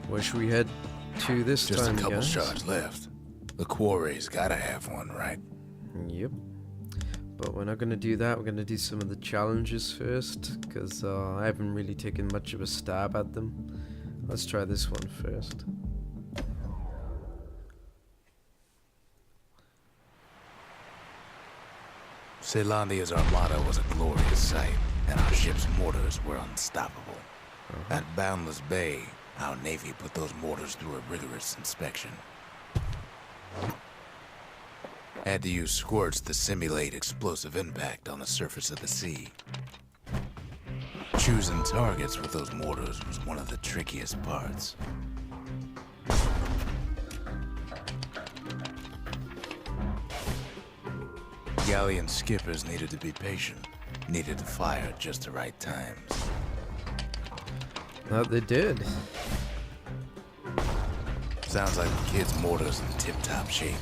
Where should we head to this Just time, a couple guys? shards left. The quarry's gotta have one, right? Yep. But we're not going to do that. We're going to do some of the challenges first, because I haven't really taken much of a stab at them. Let's try this one first. Caelandia's armada was a glorious sight, and our ship's mortars were unstoppable. At Boundless Bay, our navy put those mortars through a rigorous inspection. Had to use squirts to simulate explosive impact on the surface of the sea. Choosing targets with those mortars was one of the trickiest parts. Galleon skippers needed to be patient, needed to fire at just the right times. That they did. Sounds like the kid's mortar's in tip-top shape.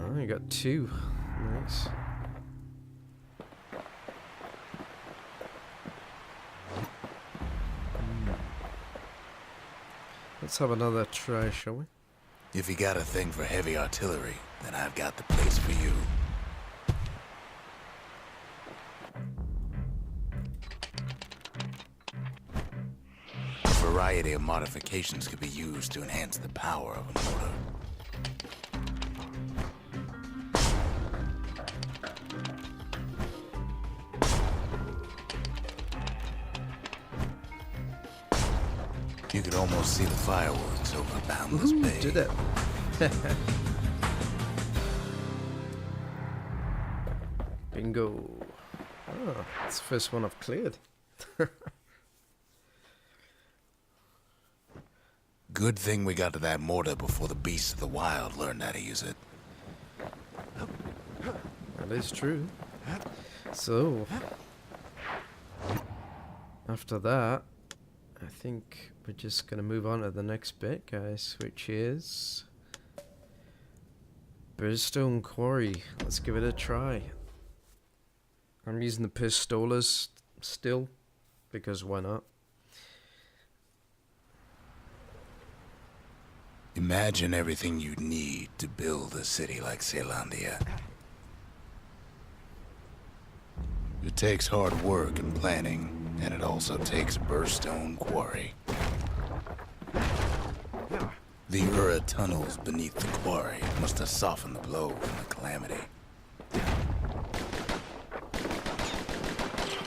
Oh, you got two. Nice. Let's have another try, shall we? If you got a thing for heavy artillery, then I've got the place for you. A variety of modifications could be used to enhance the power of a mortar. You could almost see the fireworks over Boundless Bay. Did it? Bingo. Oh, that's the first one I've cleared. Good thing we got to that mortar before the beasts of the wild learned how to use it. That is true. So, after that, I think we're just going to move on to the next bit, guys, which is burstone quarry. Let's give it a try. I'm using the pistolas still, because why not? Imagine everything you'd need to build a city like Caelandia. It takes hard work and planning, and it also takes a burstone quarry. The Ura tunnels beneath the quarry must have softened the blow from the calamity.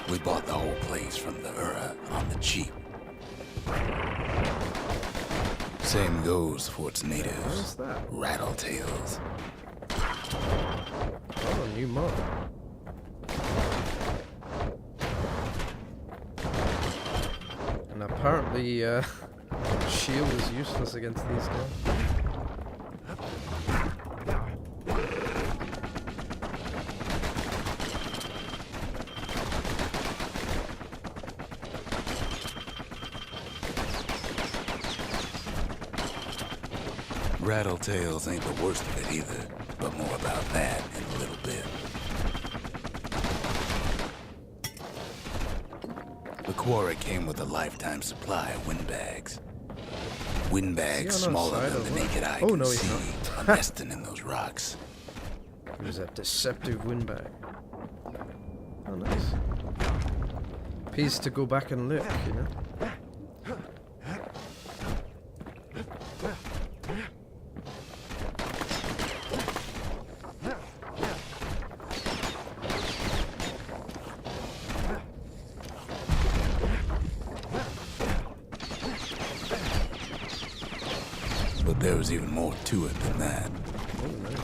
We bought the whole place from the Ura on the cheap. Same goes for its natives. What's that? Rattletails. Oh, a new mod. And apparently, shield is useless against these guys. Rattletails ain't the worst of it either, but more about that in a little bit. The quarry came with a lifetime supply of windbags. Windbags smaller than the naked eye can see are nesting in those rocks. There's that deceptive windbag. Oh, nice. Piece to go back and look, you know? But there was even more to it than that. Oh, nice.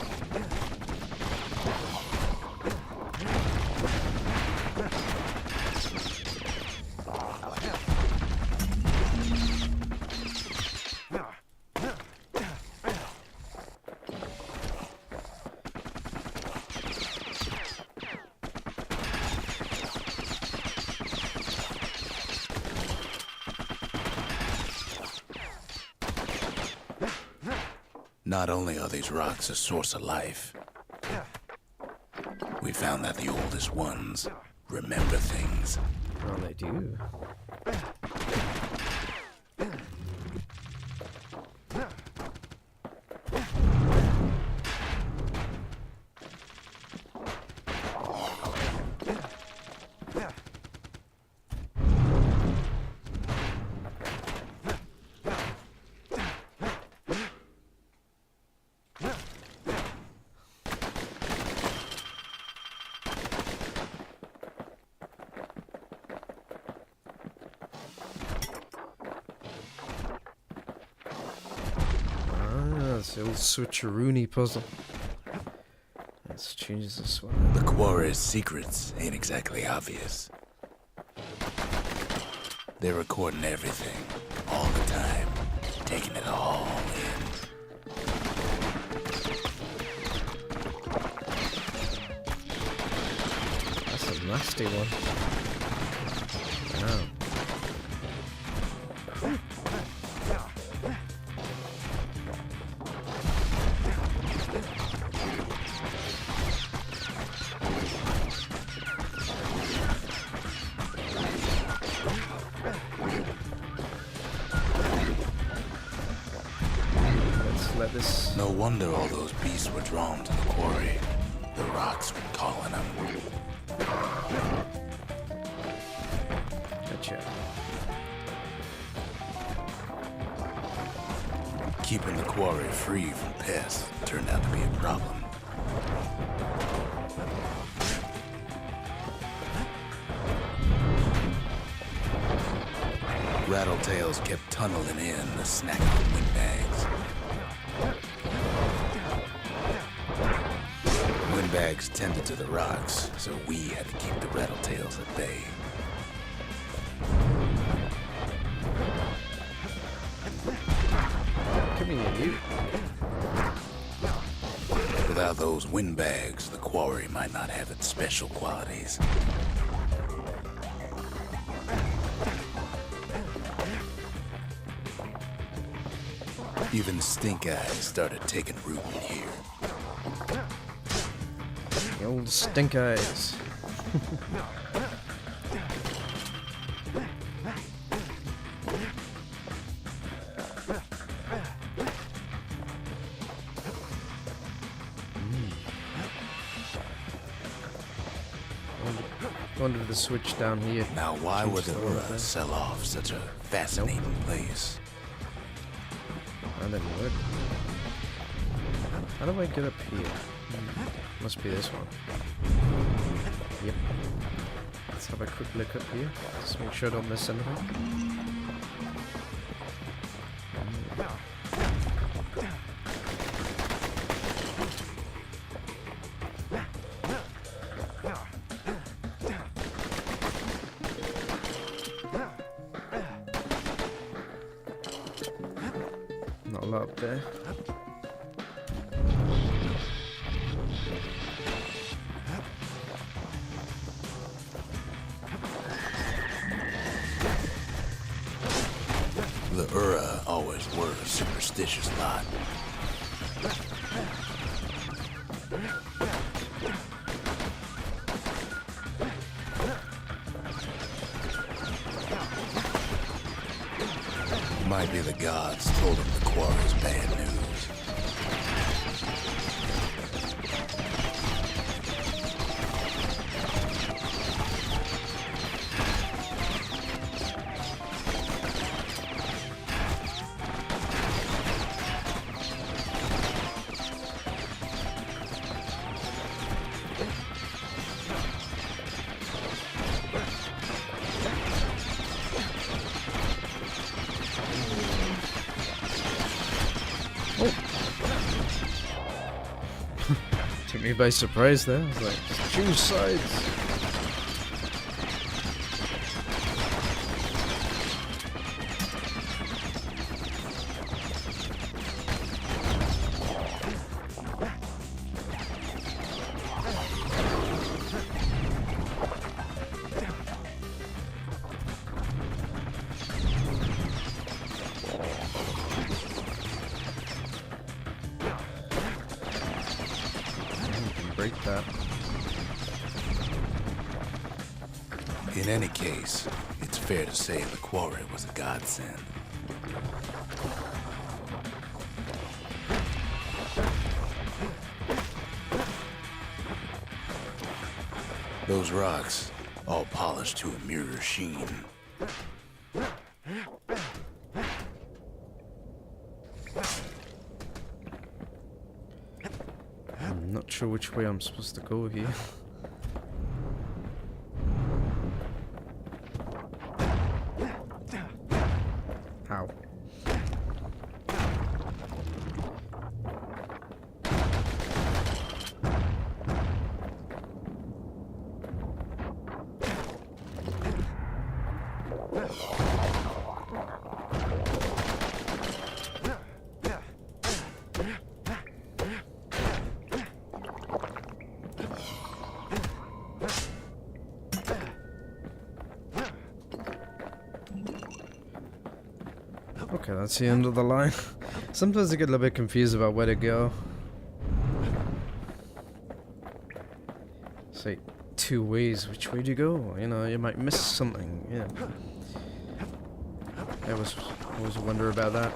Not only are these rocks a source of life, we found that the oldest ones remember things. Oh, they do. the old switcheroony puzzle. Let's change this one. The quarry's secrets ain't exactly obvious. They're recording everything, all the time, taking it all in. That's a nasty one. Wow. Let this. No wonder all those beasts were drawn to the quarry. The rocks were calling them. Gotcha. Keeping the quarry free from pests turned out to be a problem. Rattletails kept tunneling in to snack on windbags. Windbags tended to the rocks, so we had to keep the rattletails at bay. Come here, you. Without those windbags, the quarry might not have its special qualities. Even stink eyes started taking root in here. The old stink eyes. Wonder if the switch down here. Now, why would the Change the Ura sell off such a fascinating place? That didn't work. How do I get up here? Must be this one. Yep. Let's have a quick look up here. Just make sure I don't miss anything. Not a lot up there. The Ura always were a superstitious lot. Might be the gods told him the quarry's bad news. Took me by surprise there. I was like, choose sides. Break that. In any case, it's fair to say the quarry was a godsend. Those rocks, all polished to a mirror sheen. I'm not sure which way I'm supposed to go here. How? Okay, that's the end of the line. Sometimes I get a little bit confused about where to go. It's like 2 ways, which way do you go? You know, you might miss something, yeah. I always wonder about that.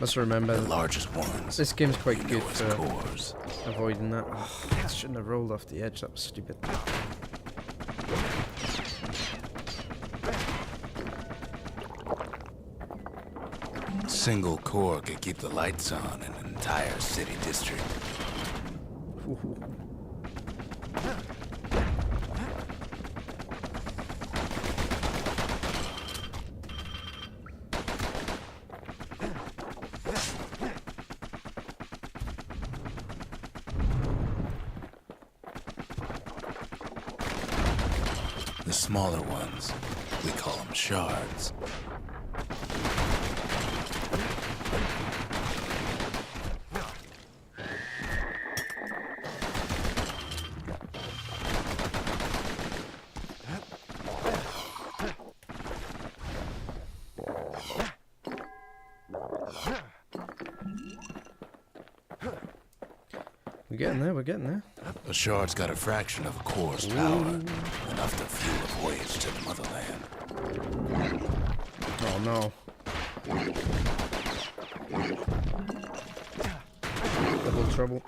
Must remember The largest ones. this game's quite good as for cores. avoiding that. Oh, I shouldn't have rolled off the edge, that was stupid. Single core could keep the lights on in an entire city district. Ooh. The smaller ones, we call them shards. We're getting there, we're getting there. A shard's got a fraction of a core's power, enough to fuel a voyage to the motherland. Oh no. Double trouble.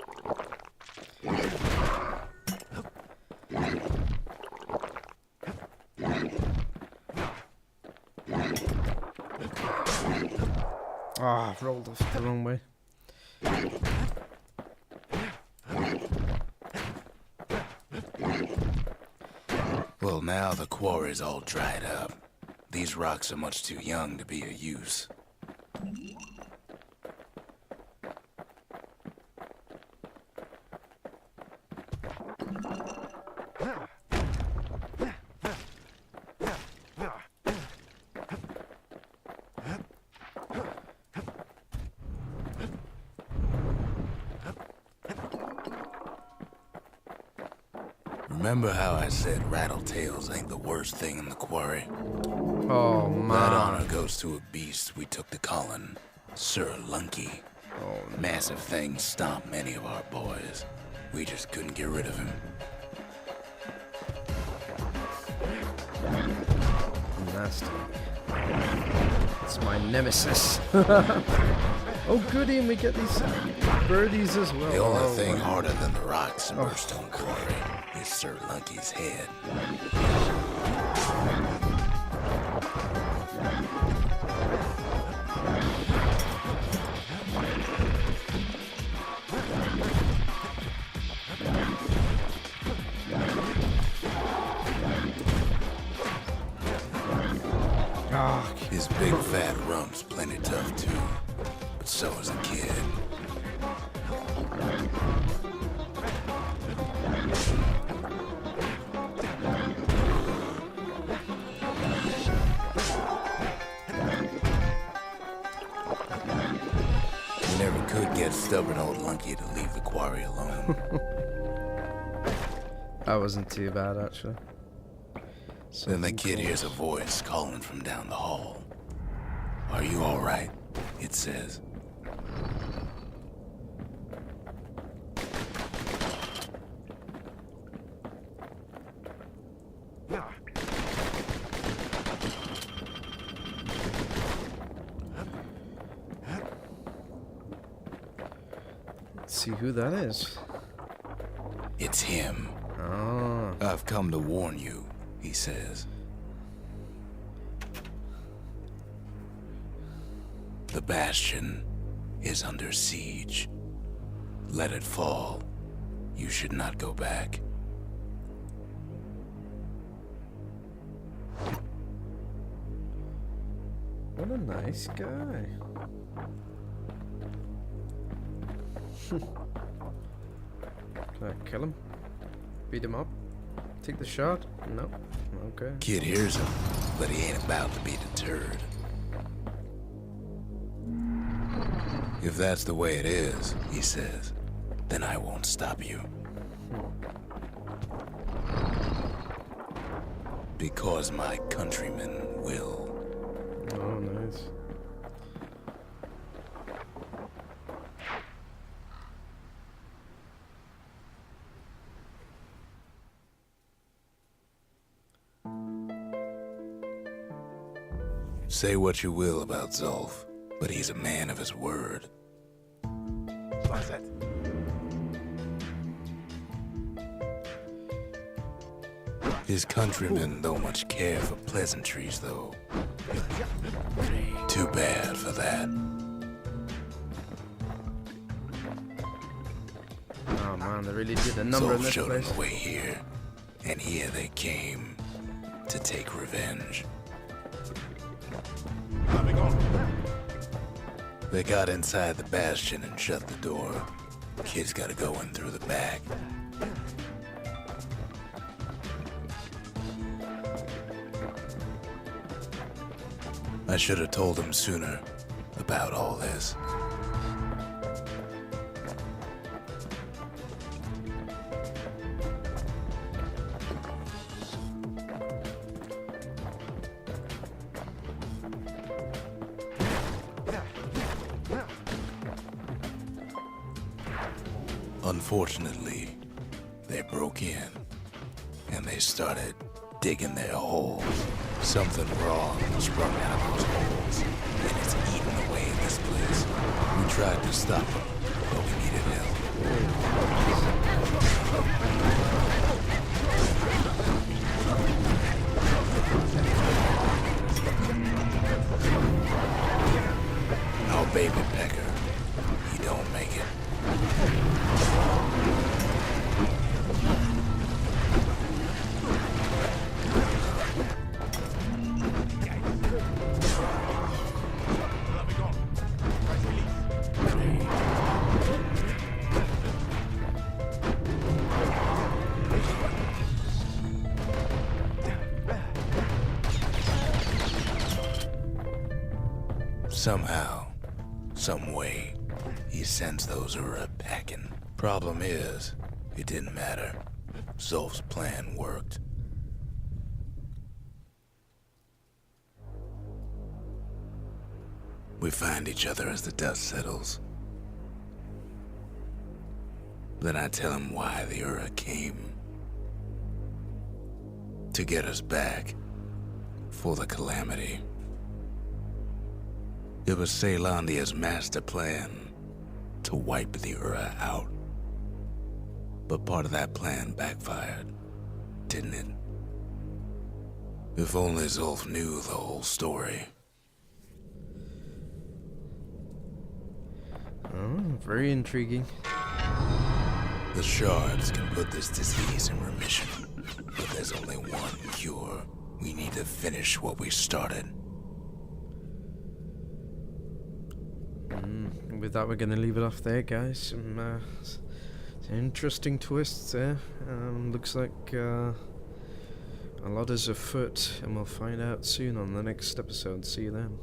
Ah, I've rolled off the wrong way. Well, now the quarry's all dried up. These rocks are much too young to be of use. Remember how I said rattletails ain't the worst thing in the quarry? Oh That man. honor goes to a beast we took to Kielan, Sir Lunky. Oh, Massive thing stomped many of our boys. We just couldn't get rid of him. nasty. It's my nemesis. Oh goody, and we get these birdies as well. The only Oh, thing wow. harder than the rocks in Burstone Quarry is Sir Lunky's head. Ah, His big fat rump's plenty tough too, but so is the kid. We never could get stubborn old Lunky to leave the quarry alone. that wasn't too bad actually. Then the kid hears a voice calling from down the hall. "Are you all right?" it says. Let's see who that is. It's him. Oh. "I've come to warn you," he says. "The Bastion is under siege. Let it fall. You should not go back." What a nice guy. Can I kill him? Beat him up? Take the shot? No. Okay. Kid hears him, but he ain't about to be deterred. If that's the way it is, he says, then I won't stop you. Because my countrymen will. Oh, nice. Say what you will about Zulf, but he's a man of his word. What's that? His countrymen don't much care for pleasantries, though. Too bad for that. Oh man, they really did a number in Zulf this showed place. them the way here, and here they came to take revenge. They got inside the Bastion and shut the door. Kid's gotta go in through the back. I should have told him sooner about all this. Unfortunately, they broke in, and they started digging their holes. Something wrong sprung out of those holes, and it's eating away at this place. We tried to stop them, but we needed help. Our baby pecker, he don't make it. Somehow, some way, he sends those Ura packing. Problem is, it didn't matter. Zulf's plan worked. We find each other as the dust settles. Then I tell him why the Ura came. To get us back. For the calamity. It was Caelandia's master plan to wipe the Ura out. But part of that plan backfired, didn't it? If only Zulf knew the whole story. Oh, very intriguing. The shards can put this disease in remission, but there's only one cure. We need to finish what we started. With that, we're going to leave it off there, guys. Some interesting twists there. Looks like a lot is afoot, and we'll find out soon on the next episode. See you then.